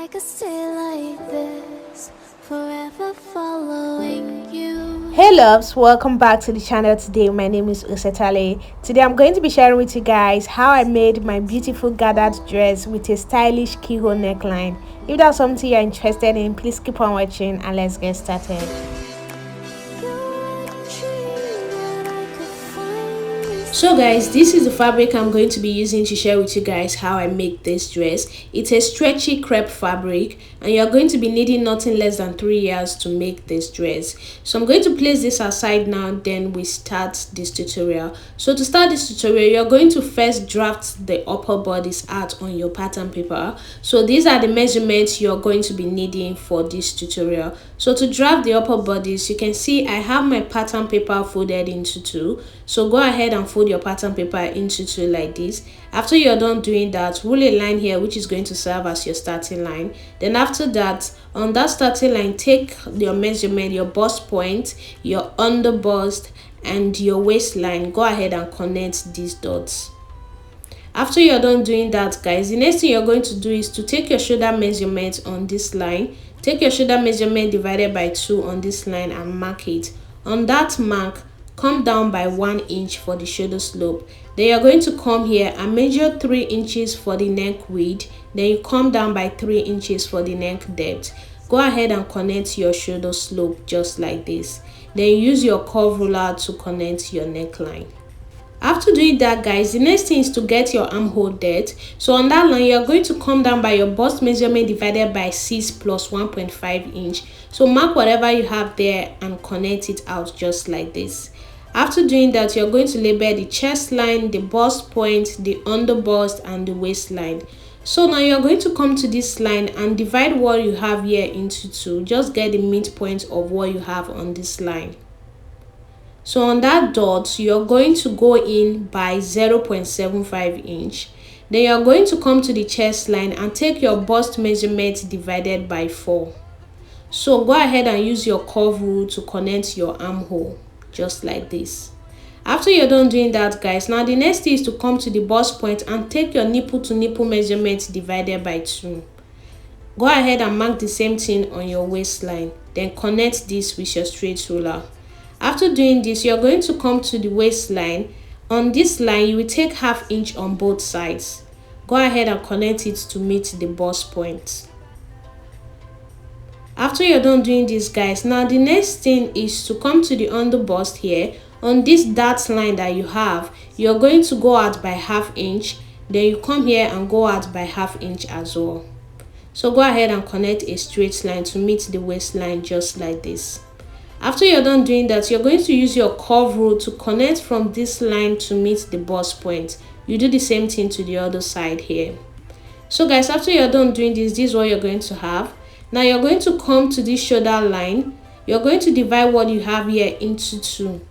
I could stay like this, forever following you. Hey loves, welcome back to the channel. Today my name is Usetale. Today I'm going to be sharing with you guys how I made my beautiful gathered dress with a stylish keyhole neckline. If that's something you're interested in, please keep on watching and let's get started. So guys, this is the fabric I'm going to be using to share with you guys how I make this dress. It's a stretchy crepe fabric and you're going to be needing nothing less than 3 years to make this dress. So I'm going to place this aside now, then we start this tutorial. So to start this tutorial, you're going to first draft the upper bodice out on your pattern paper. So these are the measurements you're going to be needing for this tutorial. So to draft the upper bodice, you can see I have my pattern paper folded into two. So go ahead and fold your pattern paper into two like this. After you're done doing that, rule a line here which is going to serve as your starting line. Then after that, on that starting line, take your measurement, your bust point, your under bust, and your waistline. Go ahead and connect these dots. After you're done doing that, guys, the next thing you're going to do is to take your shoulder measurement on this line. Take your shoulder measurement divided by 2 on this line and mark it. On that mark, come down by 1 inch for the shoulder slope. Then you're going to come here and measure 3 inches for the neck width. Then you come down by 3 inches for the neck depth. Go ahead and connect your shoulder slope just like this. Then use your curve ruler to connect your neckline. After doing that, guys, the next thing is to get your armhole depth. So on that line, you're going to come down by your bust measurement divided by 6 plus 1.5 inch. So mark whatever you have there and connect it out just like this. After doing that, you're going to label the chest line, the bust point, the under bust, and the waistline. So now you're going to come to this line and divide what you have here into 2. Just get the midpoint of what you have on this line. So on that dot, you're going to go in by 0.75 inch. Then you're going to come to the chest line and take your bust measurement divided by 4. So go ahead and use your curve rule to connect your armhole just like this. After you're done doing that, guys, now the next thing is to come to the bust point and take your nipple to nipple measurement divided by 2. Go ahead and mark the same thing on your waistline. Then connect this with your straight ruler. After doing this, you're going to come to the waistline. On this line, you will take ½ inch on both sides. Go ahead and connect it to meet the bust point. After you're done doing this, guys, now the next thing is to come to the under bust here. On this dart line that you have, you're going to go out by ½ inch. Then you come here and go out by ½ inch as well. So go ahead and connect a straight line to meet the waistline just like this. After you're done doing that, you're going to use your curve rule to connect from this line to meet the bust point. You do the same thing to the other side here. So guys, after you're done doing this is what you're going to have. Now you're going to come to this shoulder line. You're going to divide what you have here into 2.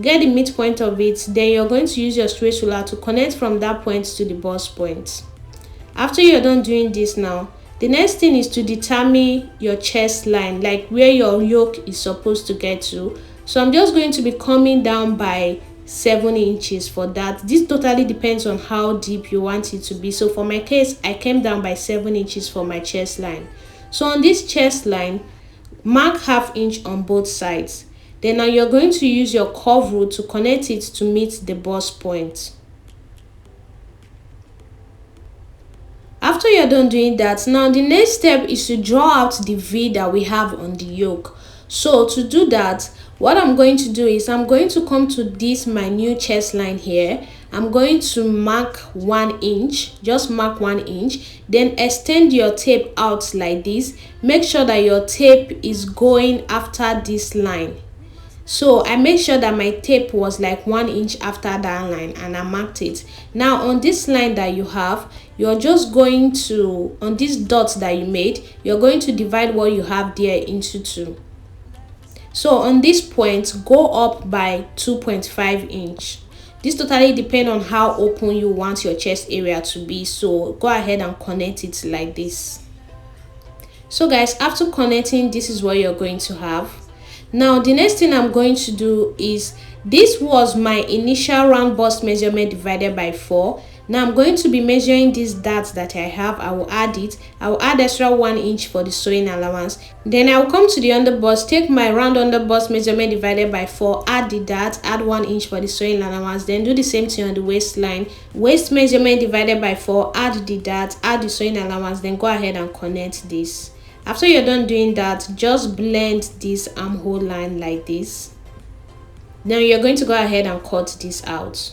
Get the midpoint of it. Then you're going to use your straight ruler to connect from that point to the bust point. After you're done doing this now, the next thing is to determine your chest line, like where your yoke is supposed to get to. So I'm just going to be coming down by 7 inches for that. This totally depends on how deep you want it to be. So for my case, I came down by 7 inches for my chest line. So on this chest line, mark ½ inch on both sides. Then now you're going to use your curve rule to connect it to meet the bust point. After you're done doing that, now the next step is to draw out the V that we have on the yoke. So to do that, what I'm going to do is I'm going to come to this my new chest line here. I'm going to mark 1 inch, just mark 1 inch, then extend your tape out like this. Make sure that your tape is going after this line. So I made sure that my tape was like 1 inch after that line and I marked it. Now on this line that you have, you're just going to, on this dot that you made, you're going to divide what you have there into 2. So on this point, go up by 2.5 inch. This totally depends on how open you want your chest area to be. So go ahead and connect it like this. So guys, after connecting, this is what you're going to have. Now the next thing I'm going to do is, this was my initial round bust measurement divided by 4. Now I'm going to be measuring this dart that I have. I will add it. I will add extra 1 inch for the sewing allowance. Then I will come to the underbust, take my round underbust measurement divided by 4, add the dart, add 1 inch for the sewing allowance. Then do the same thing on the waistline. Waist measurement divided by 4, add the dart, add the sewing allowance. Then go ahead and connect this. After you're done doing that, just blend this armhole line like this. Now you're going to go ahead and cut this out.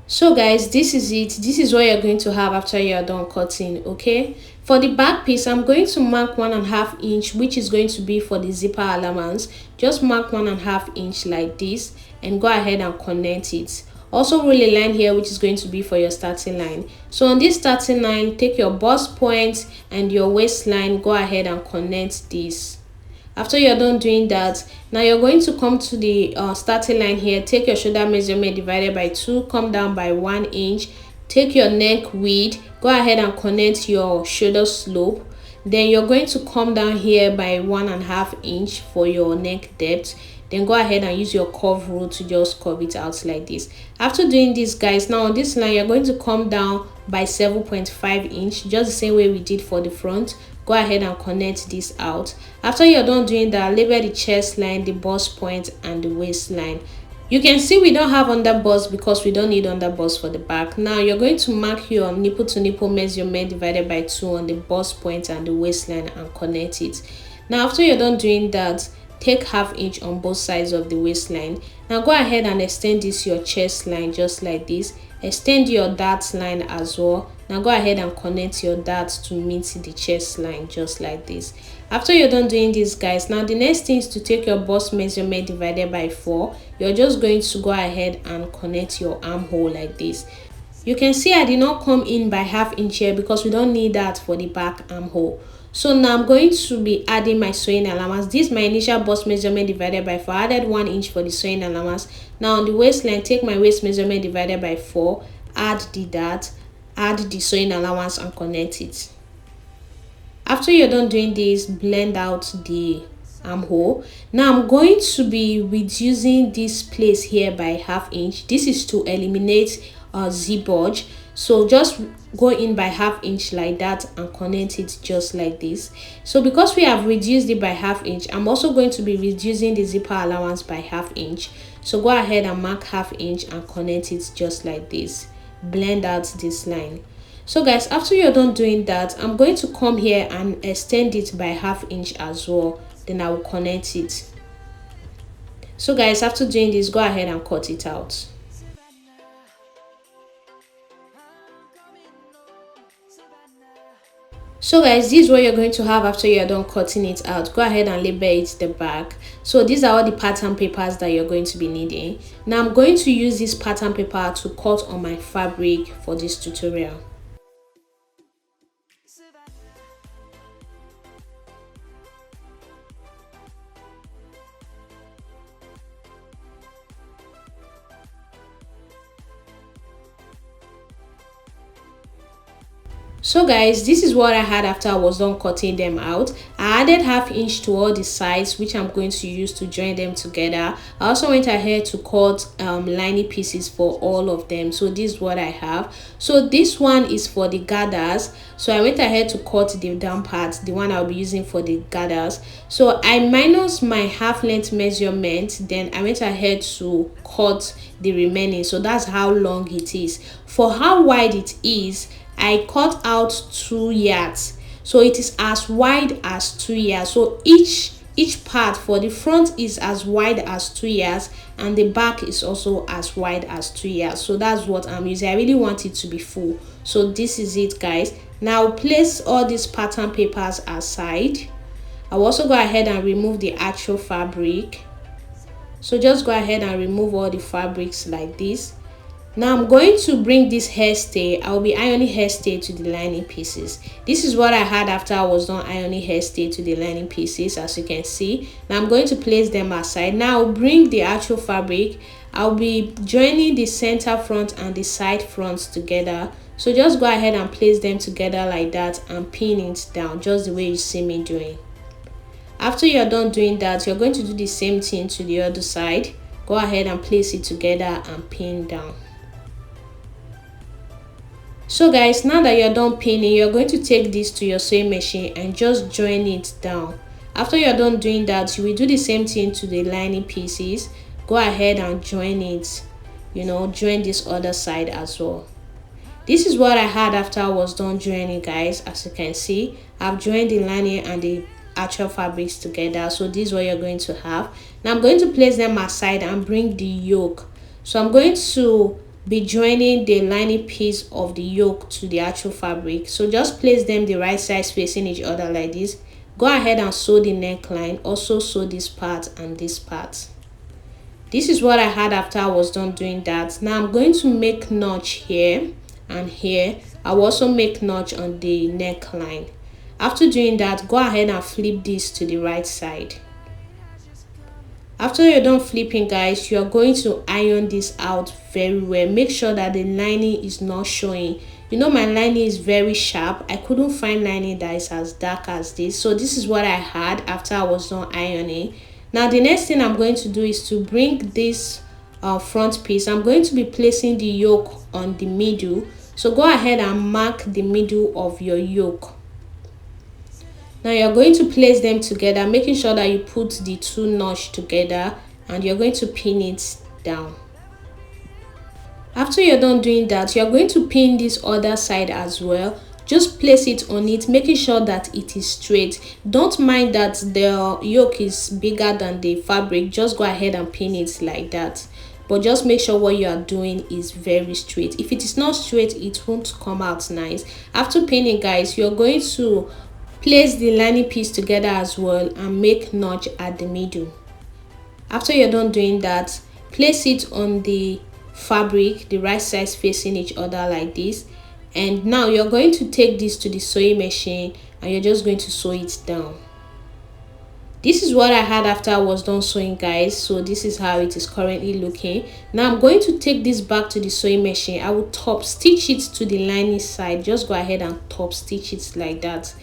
So guys, this is it. This is what you're going to have after you're done cutting. Okay, for the back piece, I'm going to mark 1.5 inch, which is going to be for the zipper allowance. Just mark 1.5 inch like this and go ahead and connect it. Also roll a line here, which is going to be for your starting line. So on this starting line, take your bust point and your waistline, go ahead and connect this. After you're done doing that, now you're going to come to the starting line here. Take your shoulder measurement divided by 2, come down by 1 inch. Take your neck width, go ahead and connect your shoulder slope. Then you're going to come down here by 1.5 inch for your neck depth. Then go ahead and use your curve rule to just curve it out like this. After doing this, guys, now on this line you're going to come down by 7.5 inch, just the same way we did for the front. Go ahead and connect this out. After you're done doing that, label the chest line, the bust point and the waistline. You can see we don't have underbust because we don't need underbust for the back. Now you're going to mark your nipple to nipple measurement divided by 2 on the bust point and the waistline and connect it. Now after you're done doing that, take 1/2 inch on both sides of the waistline. Now go ahead and extend this your chest line just like this. Extend your dart line as well. Now go ahead and connect your dart to meet the chest line just like this. After you're done doing this, guys, now the next thing is to take your bust measurement divided by 4. You're just going to go ahead and connect your armhole like this. You can see I did not come in by 1/2 inch here because we don't need that for the back armhole. So now I'm going to be adding my sewing allowance. This is my initial bust measurement divided by 4. I added 1 inch for the sewing allowance. Now on the waistline, take my waist measurement divided by 4, add the dart, add the sewing allowance and connect it. After you're done doing this, blend out the armhole. Now I'm going to be reducing this place here by 1/2 inch. This is to eliminate Z-bulge. So just go in by 1/2 inch like that and connect it just like this. So because we have reduced it by 1/2 inch, I'm also going to be reducing the zipper allowance by 1/2 inch. So go ahead and mark 1/2 inch and connect it just like this. Blend out this line. So guys, after you're done doing that, I'm going to come here and extend it by 1/2 inch as well. Then I will connect it. So guys, after doing this, go ahead and cut it out. So guys, this is what you're going to have after you're done cutting it out. Go ahead and label it the back. So these are all the pattern papers that you're going to be needing. Now I'm going to use this pattern paper to cut on my fabric for this tutorial. So guys, this is what I had after I was done cutting them out. I added 1/2 inch to all the sides, which I'm going to use to join them together. I also went ahead to cut lining pieces for all of them. So this is what I have. So this one is for the gathers. So I went ahead to cut the down part, the one I'll be using for the gathers. So I minus my half length measurement, then I went ahead to cut the remaining. So that's how long it is. For how wide it is, I cut out 2 yards, so it is as wide as 2 yards. So each part for the front is as wide as 2 yards and the back is also as wide as 2 yards. So that's what I'm using. I really want it to be full. So this is it, guys. Now place all these pattern papers aside. I'll also go ahead and remove the actual fabric. So just go ahead and remove all the fabrics like this. Now I'm going to bring this hairstay. I'll be ironing hairstay to the lining pieces. This is what I had after I was done ironing hairstay to the lining pieces, as you can see. Now I'm going to place them aside. Now I'll bring the actual fabric. I'll be joining the center front and the side fronts together So just go ahead and place them together like that and pin it down just the way you see me doing. After you're done doing that, you're going to do the same thing to the other side. Go ahead and place it together and pin down. So guys, now that you're done pinning, you're going to take this to your sewing machine and just join it down. After you're done doing that, you will do the same thing to the lining pieces. Go ahead and join it, join this other side as well. This is what I had after I was done joining, guys. As you can see, I've joined the lining and the actual fabrics together. So this is what you're going to have. Now I'm going to place them aside and bring the yoke. So I'm going to be joining the lining piece of the yoke to the actual fabric. So just place them the right sides facing each other like this. Go ahead and sew the neckline. Also sew this part and this part. This is what I had after I was done doing that. Now I'm going to make notch here and here. I will also make notch on the neckline. After doing that, go ahead and flip this to the right side. After you're done flipping, guys, you're going to iron this out very well. Make sure that the lining is not showing. My lining is very sharp. I couldn't find lining that is as dark as this. So this is what I had after I was done ironing. Now the next thing I'm going to do is to bring this front piece. I'm going to be placing the yoke on the middle. So go ahead and mark the middle of your yoke. Now you're going to place them together, making sure that you put the two notches together, and you're going to pin it down. After you're done doing that, you're going to pin this other side as well. Just place it on it, making sure that it is straight. Don't mind that the yoke is bigger than the fabric. Just go ahead and pin it like that. But just make sure what you are doing is very straight. If it is not straight, it won't come out nice. After pinning, guys, you're going to place the lining piece together as well and make notch at the middle. After you're done doing that, place it on the fabric, the right sides facing each other like this. And now you're going to take this to the sewing machine and you're just going to sew it down. This is what I had after I was done sewing, guys. So this is how it is currently looking. Now I'm going to take this back to the sewing machine. I will top stitch it to the lining side. Just go ahead and top stitch it like that.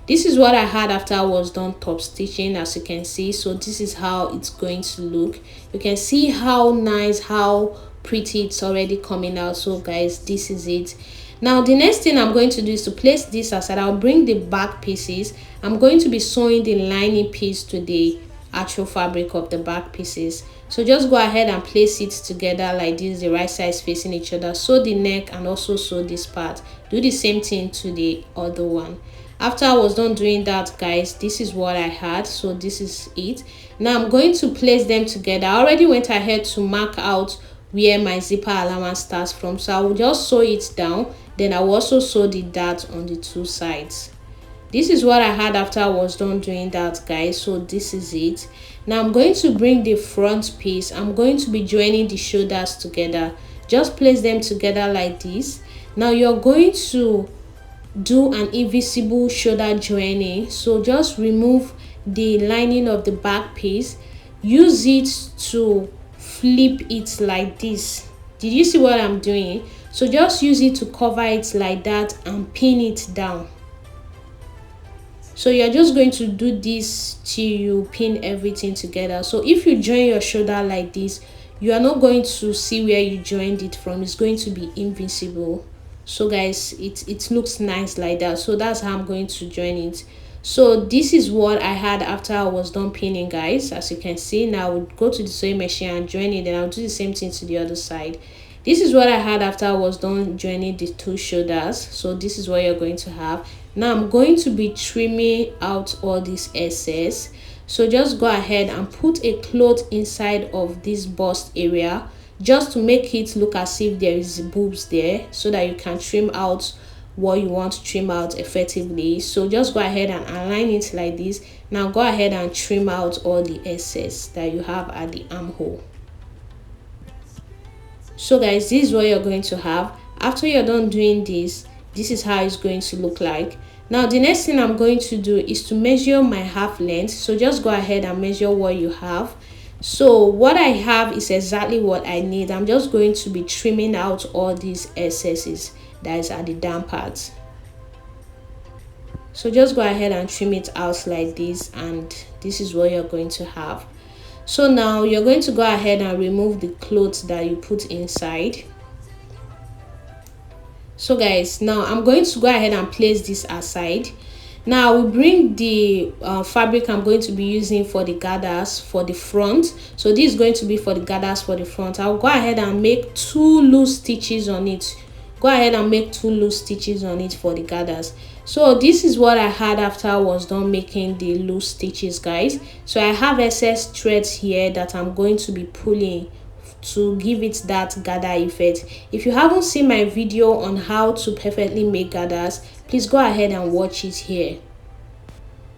This is what I had after I was done top stitching, as you can see. So this is how it's going to look. You can see how nice, how pretty it's already coming out. So guys, this is it. Now the next thing I'm going to do is to place this aside. I'll bring the back pieces. I'm going to be sewing the lining piece to the actual fabric of the back pieces. So just go ahead and place it together like this, the right sides facing each other. Sew the neck and also sew this part. Do the same thing to the other one. After I was done doing that, guys, this is what I had. So this is it. Now I'm going to place them together. I already went ahead to mark out where my zipper allowance starts from, so I will just sew it down. Then I will also sew the dart on the two sides. This is what I had after I was done doing that, guys. So this is it. Now I'm going to bring the front piece. I'm going to be joining the shoulders together. Just place them together like this. Now you're going to do an invisible shoulder joining. So just remove the lining of the back piece, use it to flip it like this. Did you see what I'm doing? So just use it to cover it like that and pin it down. So you're just going to do this till you pin everything together. So if you join your shoulder like this, you are not going to see where you joined it from. It's going to be invisible. So guys, it looks nice like that. So that's how I'm going to join it. So this is what I had after I was done pinning, guys. As you can see, now I would go to the sewing machine and join it, then I'll do the same thing to the other side. This is what I had after I was done joining the two shoulders. So this is what you're going to have. Now I'm going to be trimming out all this excess. So just go ahead and put a cloth inside of this bust area, just to make it look as if there is boobs there, so that you can trim out what you want to trim out effectively. So just go ahead and align it like this. Now go ahead and trim out all the excess that you have at the armhole. So guys, this is what you're going to have. After you're done doing this, this is how it's going to look like. Now the next thing I'm going to do is to measure my half length. So just go ahead and measure what you have. So what I have is exactly what I need. I'm just going to be trimming out all these excesses. that is at the down part. So just go ahead and trim it out like this, and this is what you're going to have. So now you're going to go ahead and remove the clothes that you put inside. So guys, now I'm going to go ahead and place this aside. Now we bring the fabric I'm going to be using for the gathers for the front. So this is going to be for the gathers for the front. I'll go ahead and make 2 loose stitches on it. Go ahead and make 2 loose stitches on it for the gathers. So this is what I had after I was done making the loose stitches, guys. So I have excess threads here that I'm going to be pulling to give it that gather effect. If you haven't seen my video on how to perfectly make gathers, please go ahead and watch it here.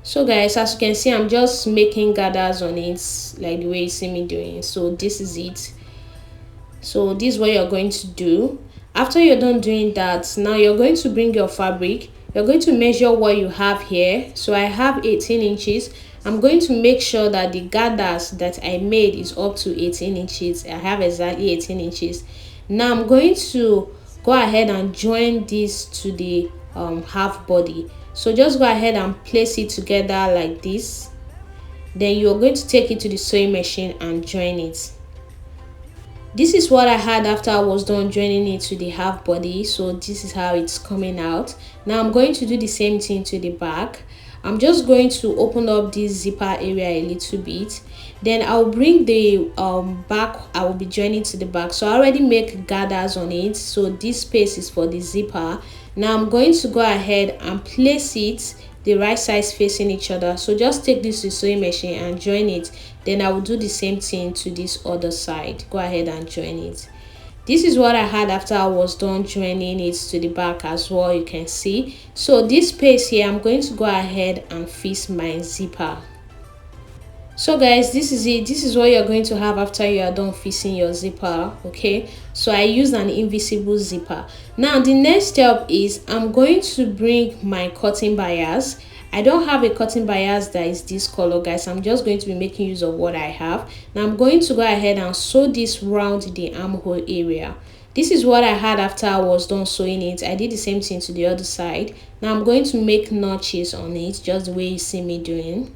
So guys, as you can see, I'm just making gathers on it like the way you see me doing. So this is it. So this is what you're going to do. After you're done doing that, now you're going to bring your fabric. You're going to measure what you have here. So I have 18 inches. I'm going to make sure that the gathers that I made is up to 18 inches. I have exactly 18 inches. Now I'm going to go ahead and join this to the half body. So just go ahead and place it together like this. Then you're going to take it to the sewing machine and join it. This is what I had after I was done joining it to the half body. So this is how it's coming out. Now I'm going to do the same thing to the back. I'm just going to open up this zipper area a little bit. Then I'll bring the back. I will be joining to the back. So I already make gathers on it. So this space is for the zipper. Now I'm going to go ahead and place it the right sides facing each other. So just take this to the sewing machine and join it. Then I will do the same thing to this other side. Go ahead and join it. This is what I had after I was done joining it to the back as well, you can see. So this space here, I'm going to go ahead and fix my zipper. So guys, this is it. This is what you're going to have after you are done fixing your zipper. Okay, so I used an invisible zipper. Now the next step is I'm going to bring my cutting bias. I don't have a cutting bias that is this color, guys. I'm just going to be making use of what I have. Now I'm going to go ahead and sew this round the armhole area. This is what I had after I was done sewing it. I did the same thing to the other side. Now I'm going to make notches on it just the way you see me doing.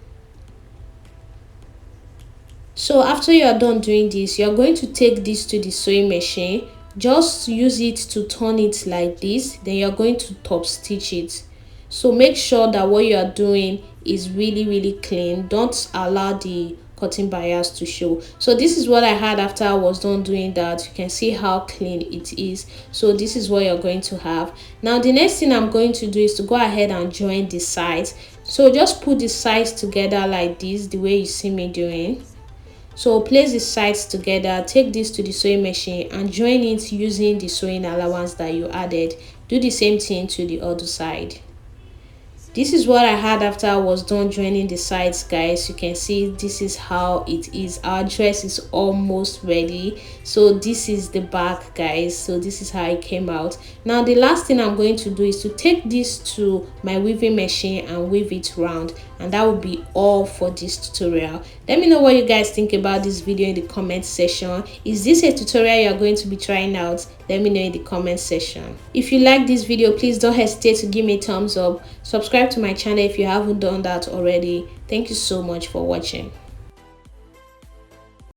So after you are done doing this, you're going to take this to the sewing machine. Just use it to turn it like this. Then you're going to top stitch it. So make sure that what you are doing is really clean. Don't allow the cutting bias to show. So this is what I had after I was done doing that. You can see how clean it is. So this is what you're going to have. Now the next thing I'm going to do is to go ahead and join the sides. So just put the sides together like this, the way you see me doing. So place the sides together, take this to the sewing machine and join it using the sewing allowance that you added. Do the same thing to the other side. This is what I had after I was done joining the sides, guys. You can see this is how it is. Our dress is almost ready. So this is the back, guys. So this is how it came out. Now the last thing I'm going to do is to take this to my weaving machine and weave it round, and that will be all for this tutorial. Let me know what you guys think about this video in the comment section. Is this a tutorial you're going to be trying out? Let me know in the comment section. If you like this video, please don't hesitate to give me a thumbs up. Subscribe to my channel if you haven't done that already. Thank you so much for watching.